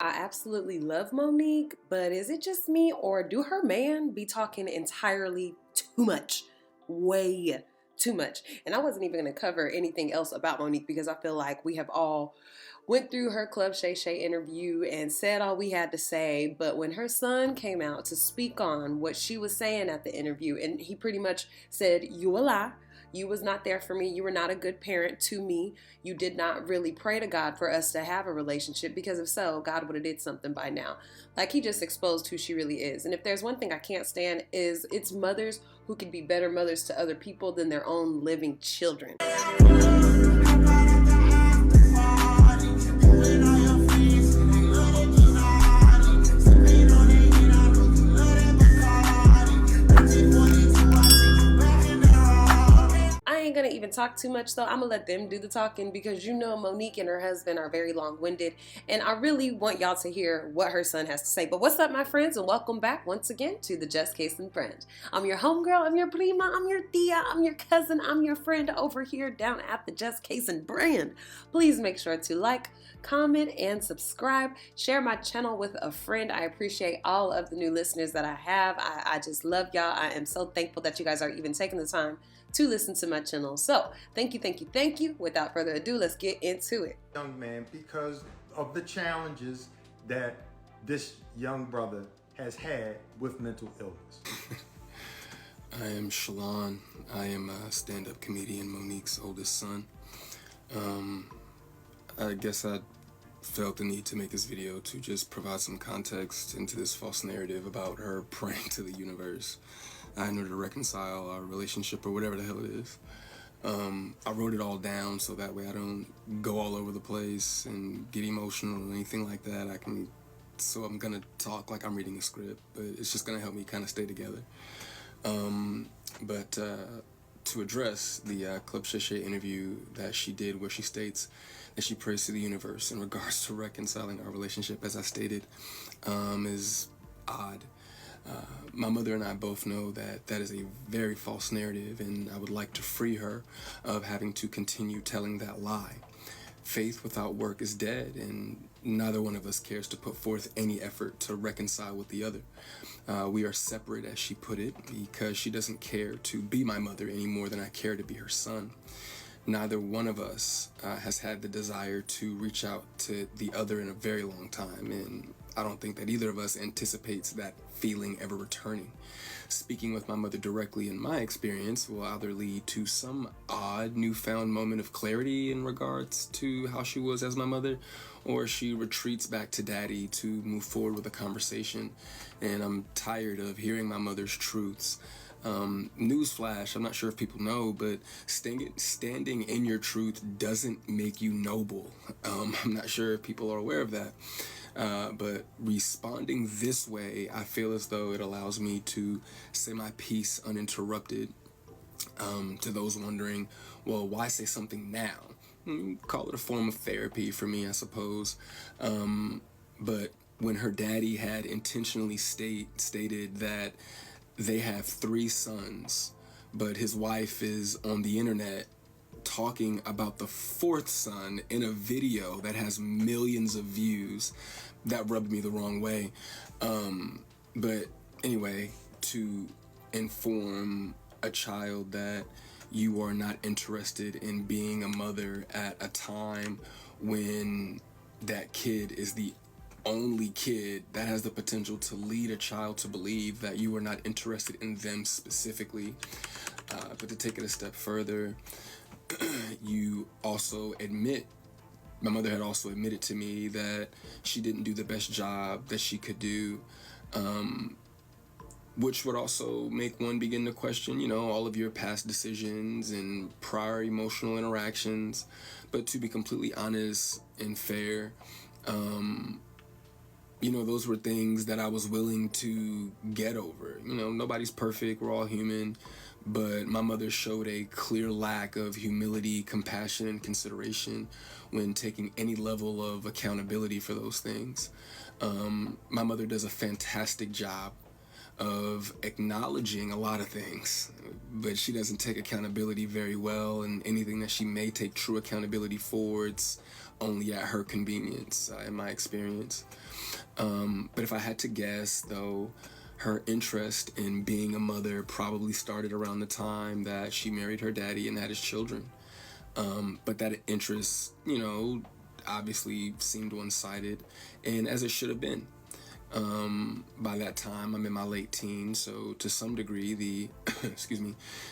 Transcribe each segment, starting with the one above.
I absolutely love Mo'Nique, but is it just me, or do her man be talking entirely too much? Way too much. And I wasn't even going to cover anything else about Mo'Nique because I feel like we have all went through her Club Shay Shay interview and said all we had to say. But when her son came out to speak on what she was saying at the interview, and he pretty much said, "You a lie. You was not there for me. You were not a good parent to me. You did not really pray to God for us to have a relationship, because if so, God would have did something by now." Like, he just exposed who she really is. And if there's one thing I can't stand, is it's mothers who can be better mothers to other people than their own living children. Gonna even talk too much though. I'm gonna let them do the talking, because you know Mo'Nique and her husband are very long-winded, and I really want y'all to hear what her son has to say. But what's up, my friends, and welcome back once again to the Just Case and Friend. I'm your homegirl, I'm your prima, I'm your tia, I'm your cousin, I'm your friend over here down at the Just Case and Brand. Please make sure to like, comment, and subscribe. Share my channel with a friend. I appreciate all of the new listeners that I have. I just love y'all. I am so thankful that you guys are even taking the time to listen to my channel. So thank you, thank you, thank you. Without further ado, let's get into it. Young man, because of the challenges that this young brother has had with mental illness. I am Shalon. I am a stand-up comedian, Mo'Nique's oldest son. I guess I felt the need to make this video to just provide some context into this false narrative about her praying to the universe in order to reconcile our relationship, or whatever the hell it is. I wrote it all down so that way I don't go all over the place and get emotional or anything like that. So I'm gonna talk like I'm reading a script, but it's just gonna help me kind of stay together. But to address the Club Shay Shay interview that she did, where she states that she prays to the universe in regards to reconciling our relationship, as I stated, is odd. My mother and I both know that that is a very false narrative, and I would like to free her of having to continue telling that lie. Faith without work is dead, and neither one of us cares to put forth any effort to reconcile with the other. We are separate, as she put it, because she doesn't care to be my mother any more than I care to be her son. Neither one of us has had the desire to reach out to the other in a very long time, and I don't think that either of us anticipates that feeling ever returning. Speaking with my mother directly, in my experience, will either lead to some odd newfound moment of clarity in regards to how she was as my mother, or she retreats back to daddy to move forward with a conversation. And I'm tired of hearing my mother's truths. Newsflash, I'm not sure if people know, but standing in your truth doesn't make you noble. I'm not sure if people are aware of that. But responding this way, I feel as though it allows me to say my piece uninterrupted. To those wondering, well, why say something now? Call it a form of therapy for me, I suppose. But when her daddy had intentionally stated that they have 3 sons, but his wife is on the internet talking about the 4th son in a video that has millions of views, that rubbed me the wrong way. But anyway, to inform a child that you are not interested in being a mother at a time when that kid is the only kid that has the potential to lead a child to believe that you are not interested in them specifically. But to take it a step further, you also admit, my mother had also admitted to me that she didn't do the best job that she could do, which would also make one begin to question, all of your past decisions and prior emotional interactions. But to be completely honest and fair, those were things that I was willing to get over. Nobody's perfect, we're all human. But my mother showed a clear lack of humility, compassion, and consideration when taking any level of accountability for those things. My mother does a fantastic job of acknowledging a lot of things, but she doesn't take accountability very well, and anything that she may take true accountability for, it's only at her convenience, in my experience. But if I had to guess, though, her interest in being a mother probably started around the time that she married her daddy and had his children. But that interest, obviously seemed one-sided, and as it should have been. By that time, I'm in my late teens, so to some degree, the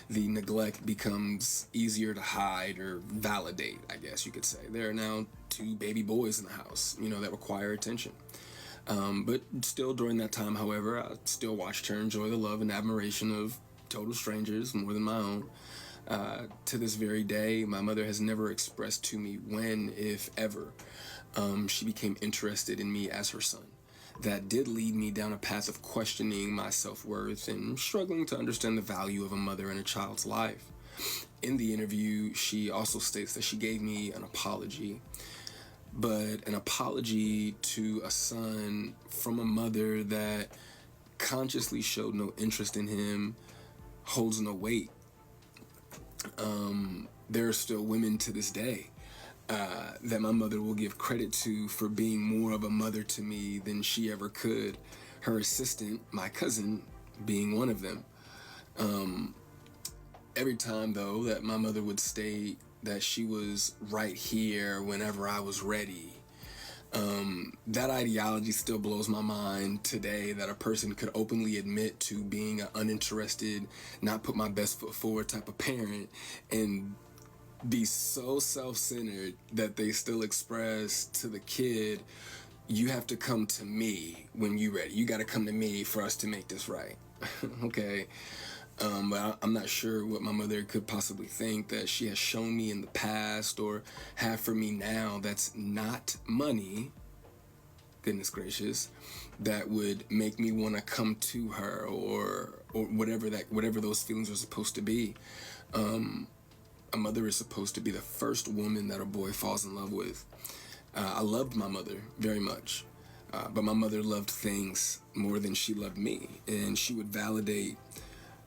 the neglect becomes easier to hide or validate, I guess you could say. There are now 2 baby boys in the house, that require attention. But still, during that time, however, I still watched her enjoy the love and admiration of total strangers more than my own. To this very day, my mother has never expressed to me when, if ever, she became interested in me as her son. That did lead me down a path of questioning my self-worth and struggling to understand the value of a mother in a child's life. In the interview, she also states that she gave me an apology, but an apology to a son from a mother that consciously showed no interest in him holds no weight. There are still women to this day that my mother will give credit to for being more of a mother to me than she ever could. Her assistant, my cousin, being one of them. Every time, though, that my mother would state that she was right here whenever I was ready, that ideology still blows my mind today, that a person could openly admit to being an uninterested, not put my best foot forward type of parent and be so self-centered that they still express to the kid, you have to come to me when you're ready. You got to come to me for us to make this right. Okay. But I'm not sure what my mother could possibly think that she has shown me in the past or have for me now that's not money, goodness gracious, that would make me want to come to her or whatever those feelings are supposed to be. A mother is supposed to be the first woman that a boy falls in love with. I loved my mother very much, but my mother loved things more than she loved me, and she would validate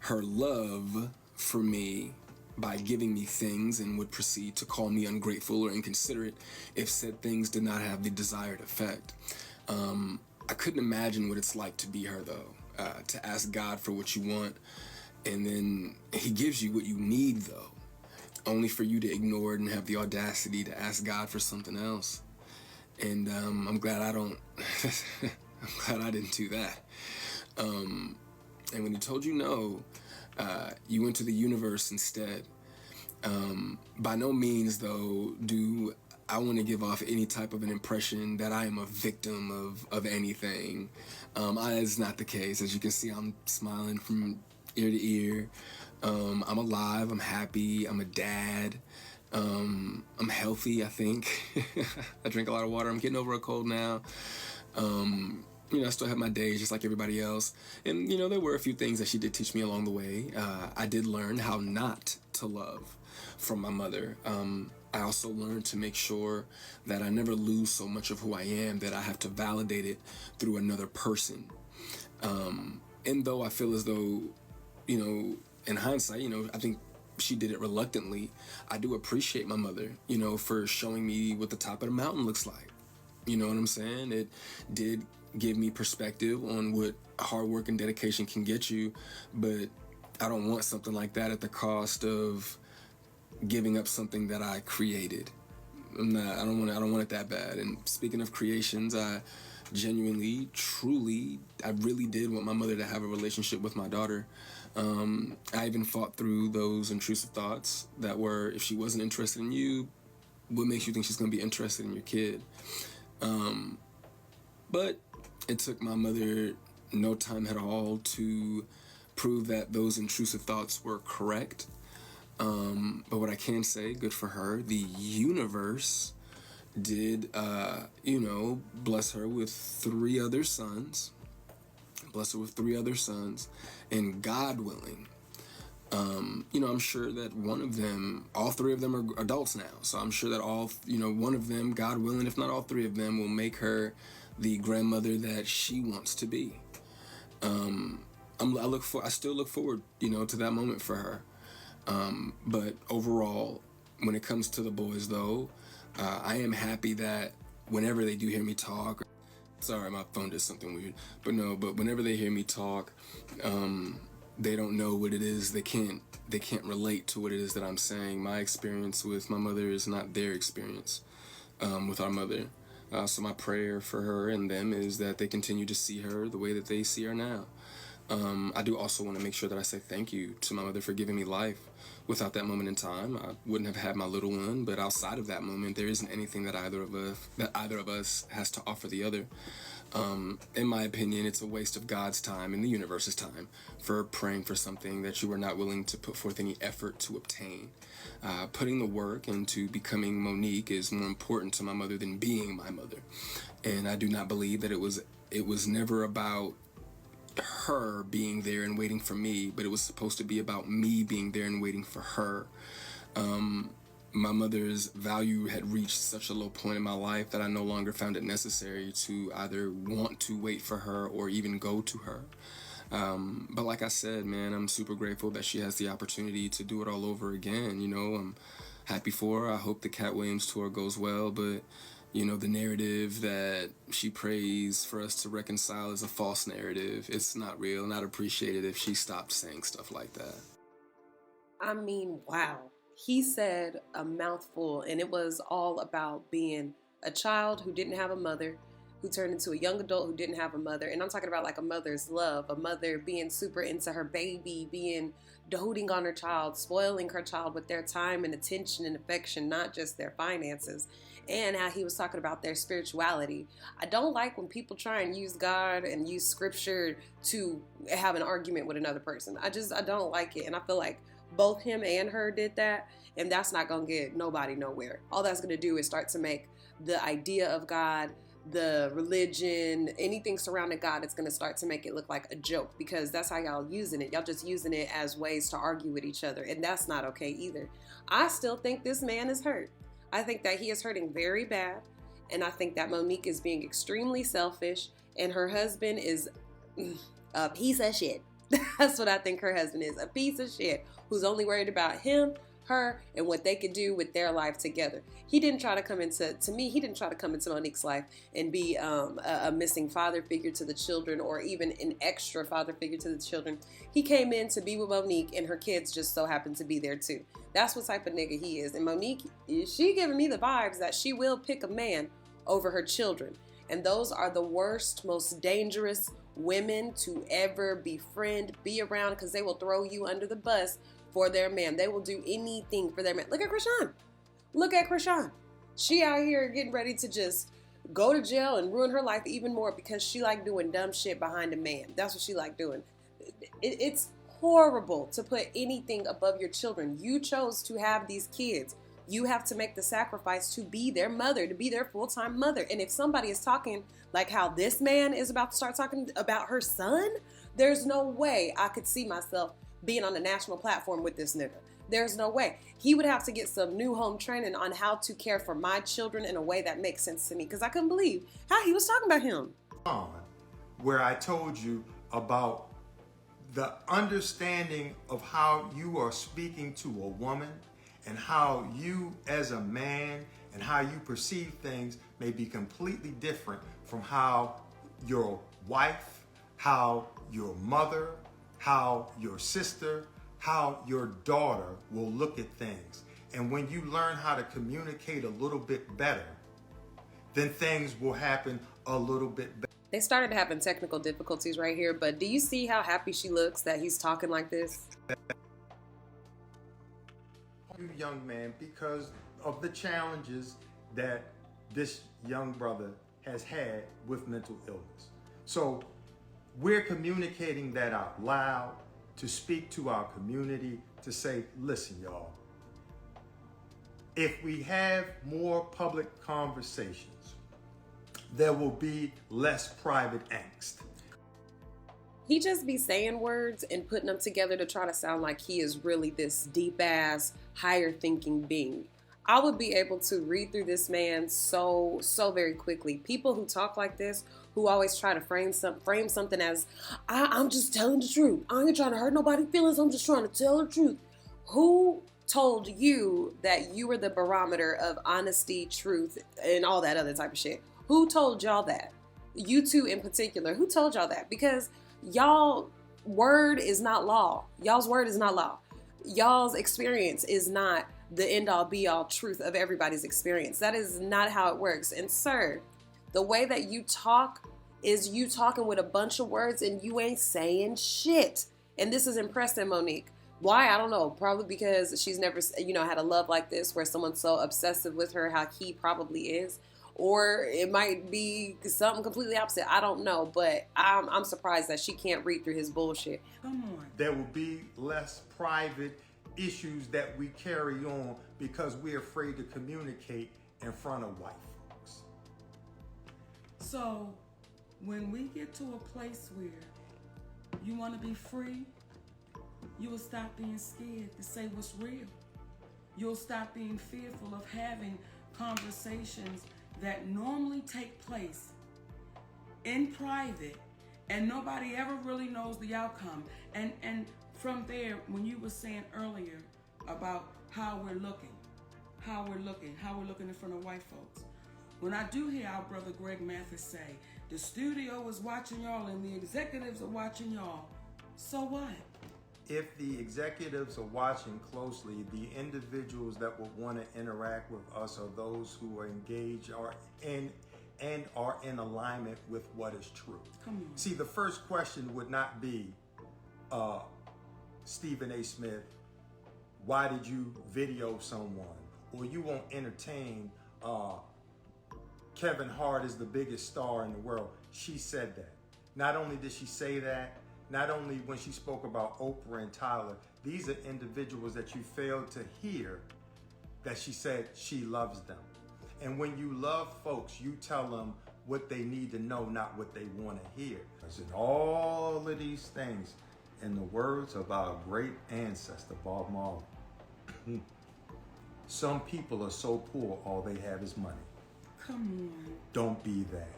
her love for me by giving me things and would proceed to call me ungrateful or inconsiderate if said things did not have the desired effect. I couldn't imagine what it's like to be her, though, to ask God for what you want, and then he gives you what you need, though, only for you to ignore it and have the audacity to ask God for something else. And I'm glad I don't, I'm glad I didn't do that. And when he told you no, you went to the universe instead. By no means, though, do I want to give off any type of an impression that I am a victim of anything. That's not the case. As you can see, I'm smiling from ear to ear. I'm alive, I'm happy, I'm a dad, I'm healthy, I think. I drink a lot of water, I'm getting over a cold now. I still have my days just like everybody else. And, there were a few things that she did teach me along the way. I did learn how not to love from my mother. I also learned to make sure that I never lose so much of who I am that I have to validate it through another person. And though I feel as though, in hindsight, I think she did it reluctantly, I do appreciate my mother, for showing me what the top of the mountain looks like. You know what I'm saying? It did give me perspective on what hard work and dedication can get you, but I don't want something like that at the cost of giving up something that I created. I don't want it that bad. And speaking of creations, I genuinely, truly, I really did want my mother to have a relationship with my daughter. I even fought through those intrusive thoughts that were, if she wasn't interested in you, what makes you think she's going to be interested in your kid? But it took my mother no time at all to prove that those intrusive thoughts were correct. But what I can say, good for her, the universe did, bless her with 3 other sons. Bless her with 3 other sons. And God willing, I'm sure that one of them, all 3 of them are adults now. So I'm sure that one of them, God willing, if not all 3 of them, will make her the grandmother that she wants to be. I still look forward, to that moment for her. But overall, when it comes to the boys, though, I am happy that whenever they do hear me talk, sorry, my phone did something weird, but whenever they hear me talk, they don't know what it is. They can't relate to what it is that I'm saying. My experience with my mother is not their experience with our mother. So my prayer for her and them is that they continue to see her the way that they see her now. I do also want to make sure that I say thank you to my mother for giving me life. Without that moment in time, I wouldn't have had my little one. But outside of that moment, there isn't anything that either of us has to offer the other. In my opinion, it's a waste of God's time and the universe's time for praying for something that you are not willing to put forth any effort to obtain. Putting the work into becoming Mo'nique is more important to my mother than being my mother. And I do not believe that it was never about her being there and waiting for me, but it was supposed to be about me being there and waiting for her. My mother's value had reached such a low point in my life that I no longer found it necessary to either want to wait for her or even go to her. But like I said, man, I'm super grateful that she has the opportunity to do it all over again. You know, I'm happy for her. I hope the Cat Williams tour goes well, but you know, the narrative that she prays for us to reconcile is a false narrative. It's not real, and I'd appreciate it if she stopped saying stuff like that. I mean, wow. He said a mouthful, and it was all about being a child who didn't have a mother, who turned into a young adult who didn't have a mother. And I'm talking about like a mother's love, a mother being super into her baby, being doting on her child, spoiling her child with their time and attention and affection, not just their finances. And how he was talking about their spirituality. I don't like when people try and use God and use scripture to have an argument with another person. I don't like it. And I feel like both him and her did that. And that's not going to get nobody nowhere. All that's going to do is start to make the idea of God, the religion, anything surrounding God, it's going to start to make it look like a joke, because that's how y'all using it. Y'all just using it as ways to argue with each other. And that's not okay either. I still think this man is hurt. I think that he is hurting very bad, and I think that Mo'nique is being extremely selfish, and her husband is a piece of shit. That's what I think her husband is, a piece of shit who's only worried about him, her, and what they could do with their life together. He didn't try to come into Mo'nique's life and be a missing father figure to the children, or even an extra father figure to the children. He came in to be with Mo'nique, and her kids just so happened to be there too. That's what type of nigga he is. And Mo'nique, she giving me the vibes that she will pick a man over her children. And those are the worst, most dangerous women to ever befriend, be around, because they will throw you under the bus for their man. They will do anything for their man. Look at Krishan. Look at Krishan. She out here getting ready to just go to jail and ruin her life even more because she like doing dumb shit behind a man. That's what she like doing. It's horrible to put anything above your children. You chose to have these kids. You have to make the sacrifice to be their mother, to be their full-time mother. And if somebody is talking like how this man is about to start talking about her son, there's no way I could see myself being on a national platform with this nigga. There's no way. He would have to get some new home training on how to care for my children in a way that makes sense to me, because I couldn't believe how he was talking about him. Where I told you about the understanding of how you are speaking to a woman, and how you as a man and how you perceive things may be completely different from how your wife, how your mother, how your sister, how your daughter will look at things. And when you learn how to communicate a little bit better, then things will happen a little bit better. They started having technical difficulties right here, but do you see how happy she looks that he's talking like this? You young man, because of the challenges that this young brother has had with mental illness. So we're communicating that out loud to speak to our community, to say, listen, y'all, if we have more public conversations, there will be less private angst. He just be saying words and putting them together to try to sound like he is really this deep ass, higher thinking being. I would be able to read through this man so very quickly. People who talk like this, who always try to frame something as, I'm just telling the truth. I ain't trying to hurt nobody's feelings. I'm just trying to tell the truth. Who told you that you were the barometer of honesty, truth, and all that other type of shit? Who told y'all that? You two in particular, who told y'all that? Because y'all word is not law. Y'all's word is not law. Y'all's experience is not the end all be all truth of everybody's experience. That is not how it works. And sir, the way that you talk is you talking with a bunch of words and you ain't saying shit. And this is impressing Mo'nique. Why? I don't know. Probably because she's never, had a love like this where someone's so obsessive with her, how he probably is. Or it might be something completely opposite. I don't know. But I'm surprised that she can't read through his bullshit. Come on. There will be less private issues that we carry on because we're afraid to communicate in front of white folks. So when we get to a place where you want to be free, you will stop being scared to say what's real. You'll stop being fearful of having conversations that normally take place in private and nobody ever really knows the outcome. And from there, when you were saying earlier about how we're looking in front of white folks. When I do hear our brother Greg Mathis say, the studio is watching y'all and the executives are watching y'all, so what? If the executives are watching closely, the individuals that will want to interact with us are those who are engaged and are in alignment with what is true. Come on. See, the first question would not be, Stephen A. Smith, why did you video someone? Or you won't entertain Kevin Hart is the biggest star in the world. She said that. Not only did she say that, not only when she spoke about Oprah and Tyler, these are individuals that you failed to hear that she said she loves them. And when you love folks, you tell them what they need to know, not what they want to hear. Because in all of these things, in the words of our great ancestor, Bob Marley, some people are so poor, all they have is money. Come on. Don't be that.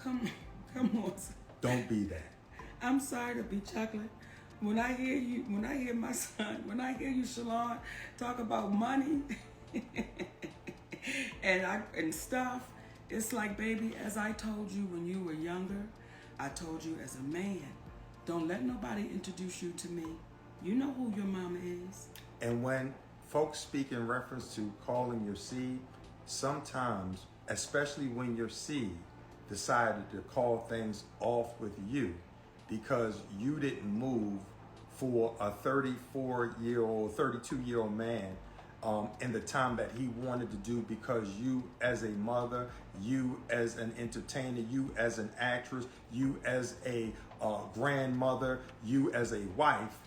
Come on. Don't be that. I'm sorry to be chocolate. When I hear you, when I hear my son, when I hear you, Shalon, talk about money and stuff, it's like, baby, as I told you when you were younger, I told you as a man, don't let nobody introduce you to me. You know who your mama is. And when folks speak in reference to calling your seed, sometimes, especially when your seed decided to call things off with you because you didn't move for a 34-year-old, 32-year-old man in the time that he wanted to do, because you as a mother, you as an entertainer, you as an actress, you as a grandmother, you as a wife,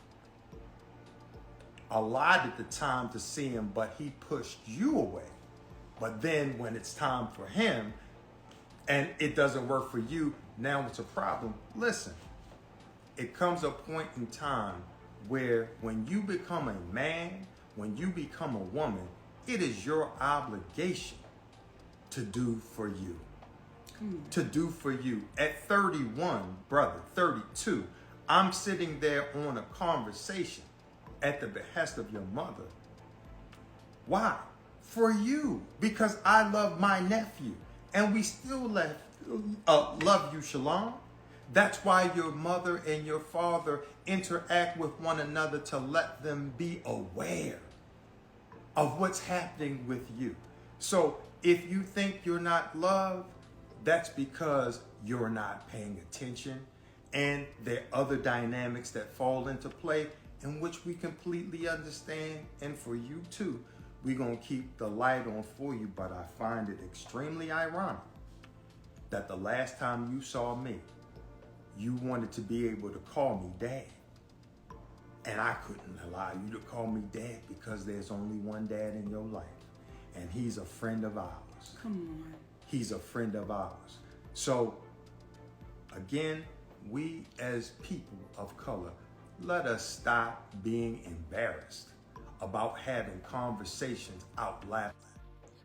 allotted the time to see him, but he pushed you away. But then when it's time for him and it doesn't work for you, now it's a problem. Listen, it comes a point in time where when you become a man, when you become a woman, it is your obligation to do for you. To do for you. At 31, brother, 32, I'm sitting there on a conversation at the behest of your mother. Why? For you. Because I love my nephew. And we still love you, Shalon. That's why your mother and your father interact with one another, to let them be aware of what's happening with you. So if you think you're not loved, that's because you're not paying attention. And there are other dynamics that fall into play in which we completely understand. And for you too, we're going to keep the light on for you. But I find it extremely ironic that the last time you saw me, you wanted to be able to call me dad. And I couldn't allow you to call me dad because there's only one dad in your life. And he's a friend of ours. Come on. He's a friend of ours. So again, we as people of color, let us stop being embarrassed about having conversations out loud.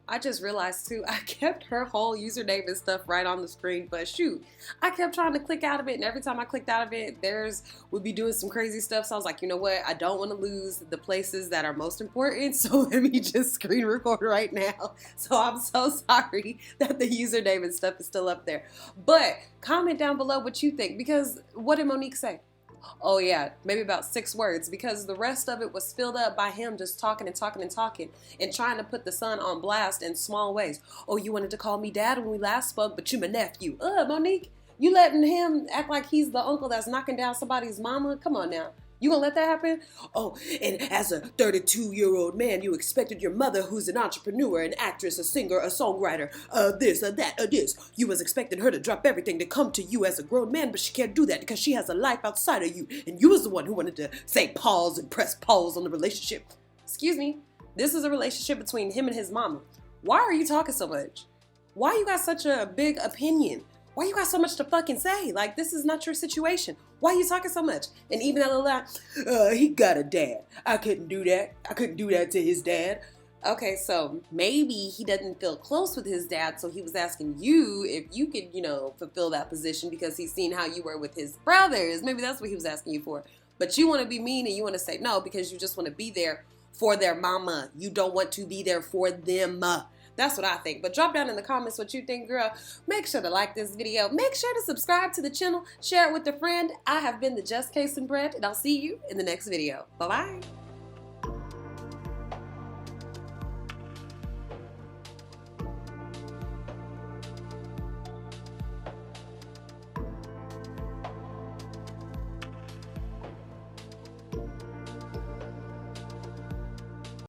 I just realized too, I kept her whole username and stuff right on the screen, but shoot, I kept trying to click out of it, and every time I clicked out of it, would be doing some crazy stuff. So I was like, you know what? I don't want to lose the places that are most important, so let me just screen record right now. So I'm so sorry that the username and stuff is still up there. But comment down below what you think, because what did Mo'Nique say? Oh yeah, maybe about 6 words, because the rest of it was filled up by him just talking and talking and talking and trying to put the son on blast in small ways. Oh, you wanted to call me dad when we last spoke, but you my nephew. Mo'Nique, you letting him act like he's the uncle that's knocking down somebody's mama? Come on now. You gonna let that happen? Oh, and as a 32-year-old man, you expected your mother, who's an entrepreneur, an actress, a singer, a songwriter, this, that, this. You was expecting her to drop everything to come to you as a grown man, but she can't do that because she has a life outside of you. And you was the one who wanted to say pause and press pause on the relationship. Excuse me. This is a relationship between him and his mama. Why are you talking so much? Why you got such a big opinion? Why you got so much to fucking say? Like, this is not your situation. Why are you talking so much? And even that little line, he got a dad. I couldn't do that. I couldn't do that to his dad. Okay, so maybe he doesn't feel close with his dad, so he was asking you if you could, fulfill that position because he's seen how you were with his brothers. Maybe that's what he was asking you for. But you want to be mean and you want to say no because you just want to be there for their mama. You don't want to be there for them. That's what I think. But drop down in the comments what you think, girl. Make sure to like this video. Make sure to subscribe to the channel. Share it with a friend. I have been the Just Case and Bread, and I'll see you in the next video. Bye-bye.